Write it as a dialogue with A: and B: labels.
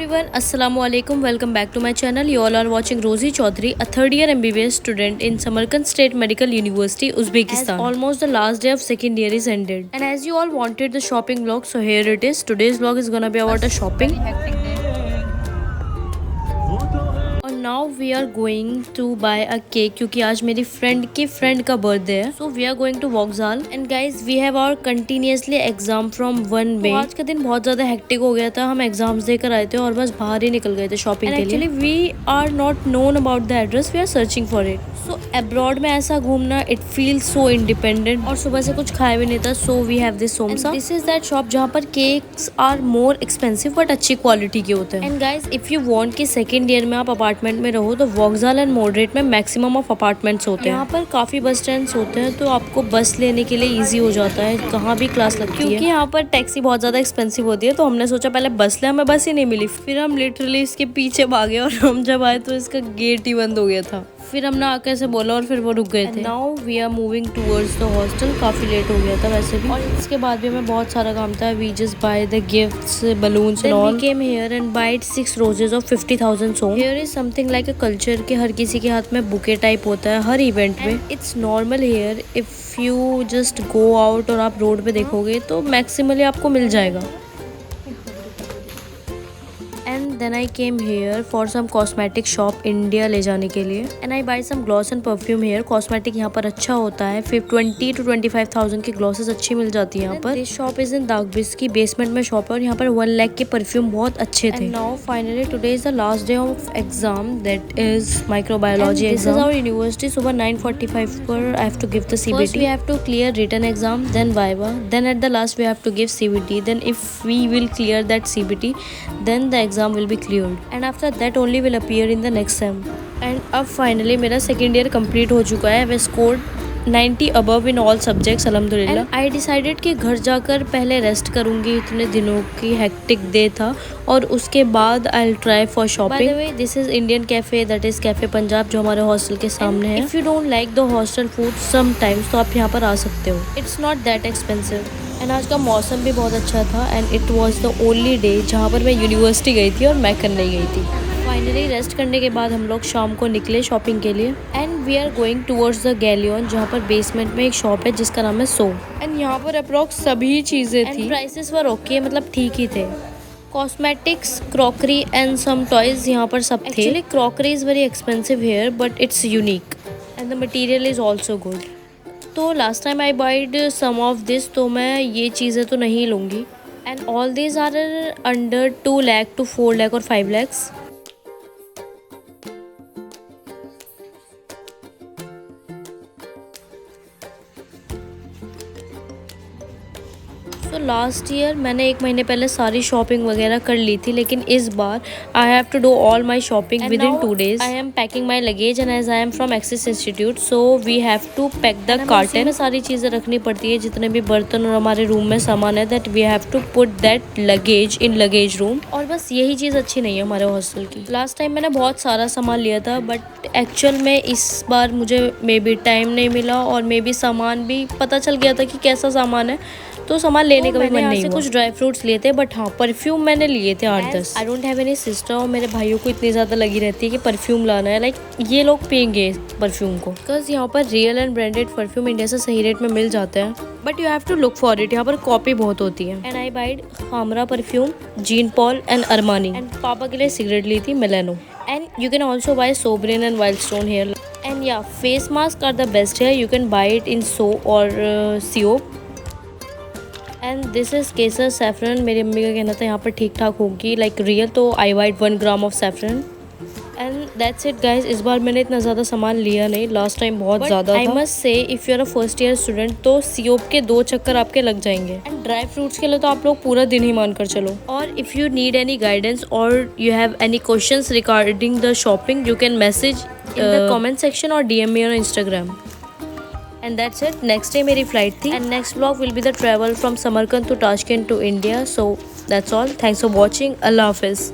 A: everyone, Assalamu alaikum. Welcome back to my channel. You all are watching Rosie Chaudhary, a third year MBBS student in Samarkand State Medical University, Uzbekistan. As almost the last day of second year is ended. And as you all wanted the shopping vlog, so here it is. Today's vlog is gonna be about a shopping. And now we are going to buy a cake क्योंकि आज मेरी friend का birthday है. So we are going to Vauxhall and guys we have our continuously exam from 1 May. तो आज का दिन बहुत ज़्यादा hectic हो गया था. हम एग्जाम्स देकर आए थे और बस बाहर ही निकल गए थे शॉपिंग के लिए. Actually we are not known about the address. We are searching for it. So abroad में ऐसा घूमना it feels so independent. और सुबह से कुछ खाया भी नहीं था. So we have this Somsa. This is that shop जहाँ पर cakes are more expensive but अच्छी क्वालिटी के होते हैं. And guys if you want कि second year में आप अपार्टमेंट में रहो तो वॉक्सहॉल एंड मॉडरेट में मैक्सिमम ऑफ अपार्टमेंट्स होते हैं. यहाँ पर काफी बस स्टैंड होते हैं तो आपको बस लेने के लिए इजी हो जाता है कहाँ भी क्लास लगती है. क्योंकि यहाँ पर टैक्सी बहुत ज्यादा एक्सपेंसिव होती है तो हमने सोचा पहले बस ले, हमें बस ही नहीं मिली. फिर हम लिटरली इसके पीछे भागे और हम जब आए तो इसका गेट ही बंद हो गया था. फिर हमने आके ऐसे बोला और फिर वो रुक गए थे. Now we are moving towards the hostel. काफी लेट हो गया था वैसे भी और इसके बाद भी हमें बहुत सारा काम था. We just buy the gifts, balloons and all. We came here and buyed 6 roses of 50,000 so. Here is something like a culture के हर किसी के हाथ में बुके टाइप होता है हर इवेंट में. It's normal here. If you just go out और आप रोड पे देखोगे तो मैक्सिमली आपको मिल जाएगा. And then I came here for some cosmetic shop India ले जाने के लिए. And I buy some gloss and perfume here. Cosmetic यहाँ पर अच्छा होता है. 20 to 25,000 की ग्लॉसेस अच्छी मिल जाती है यहाँ पर. This shop is in दागबिस की बेसमेंट में शॉप है और यहाँ पर 1 लाख के परफ्यूम बहुत अच्छे थे. And now finally today is the last day of exam, that is microbiology exam. This is our university. सुबह 9:45 पर I have to give the CBT. First we have to clear written exam, then viva, then at the last we have to give CBT. Then if we will clear that CBT, then the exam will be cleared and after that only will appear in the next sem. And अब finally मेरा second year complete हो चुका है. I scored 90 above in all subjects alhamdulillah. And I decided कि घर जाकर पहले rest करूँगी. इतने दिनों की hectic day था और उसके बाद I'll try for shopping. By the way this is Indian cafe, that is Cafe Punjab जो हमारे हॉस्टल के सामने है. If you don't like the hostel food sometimes तो आप यहाँ पर आ सकते हो. It's not that expensive. And आज का मौसम भी बहुत अच्छा था and it was the only day जहाँ पर मैं यूनिवर्सिटी गई थी और मैकन नहीं गई थी. फाइनली रेस्ट करने के बाद हम लोग शाम को निकले शॉपिंग के लिए and we are going towards the galleon जहाँ पर बेसमेंट में एक शॉप है जिसका नाम है सो. एंड यहाँ पर अप्रॉक्स सभी चीज़ें थी. प्राइसेस वर ओके, मतलब ठीक ही थे. Cosmetics, crockery and some toys यहाँ पर सब थे. Actually crockery is very expensive here but it's unique and the material is also good. तो last time I buyed some of this तो मैं ये चीज़ें तो नहीं लूँगी. And all these are under 2 lakh to 4 lakh और 5 lakhs. तो लास्ट ईयर मैंने 1 महीने पहले सारी शॉपिंग वगैरह कर ली थी लेकिन इस बार I have to do all my shopping within 2 days. I am packing my luggage and as I am from Axis institute so we have to pack the carton में सारी चीज़ें रखनी पड़ती है जितने भी बर्तन और हमारे रूम में सामान है. That we have to put that luggage in luggage room. और बस यही चीज़ अच्छी नहीं है हमारे हॉस्टल की. लास्ट टाइम मैंने बहुत सारा सामान लिया था बट एक्चुअल में इस बार मुझे मे बी टाइम नहीं मिला और मे बी सामान भी पता चल गया था कि कैसा सामान है तो सामान लेने का भी मन नहीं हुआ. कुछ ड्राई फ्रूट्स लिए थे बट हाँ परफ्यूम मैंने लिए थे 8-10. I don't have any sister और मेरे भाइयों को इतनी ज़्यादा लगी रहती है कि परफ्यूम लाना है. लाइक ये लोग पियेंगे परफ्यूम को बिकॉज यहाँ पर real and branded perfume India से सही रेट में मिल जाता है but you have to look for it. यहाँ पर कॉपी बहुत होती है. And I buyed Khamrah perfume, Jean Paul and Armani. And पापा के लिए सिगरेट ली थी Milano. And you can also buy Sobranie and Wild Stone here. And yeah face mask are the best here. You can buy it in सो और सियोप. And this is kesar saffron. मेरी मम्मी का कहना था यहाँ पर ठीक ठाक होगी लाइक रियल तो I white 1 gram of saffron. And that's it guys. इस बार मैंने इतना ज़्यादा सामान लिया नहीं. लास्ट टाइम बहुत ज़्यादा था. I must say if you are a first year student तो सियोप के 2 चक्कर आपके लग जाएंगे. एंड ड्राई फ्रूट्स के लिए तो आप लोग पूरा दिन ही मान कर चलो. और if you need any guidance or you have any questions regarding the shopping you can message in the comment section or DM me on Instagram. And that's it. Next day मेरी flight थी and next vlog will be the travel from Samarkand to Tashkent to India. So that's all. Thanks for watching. Allah Hafiz.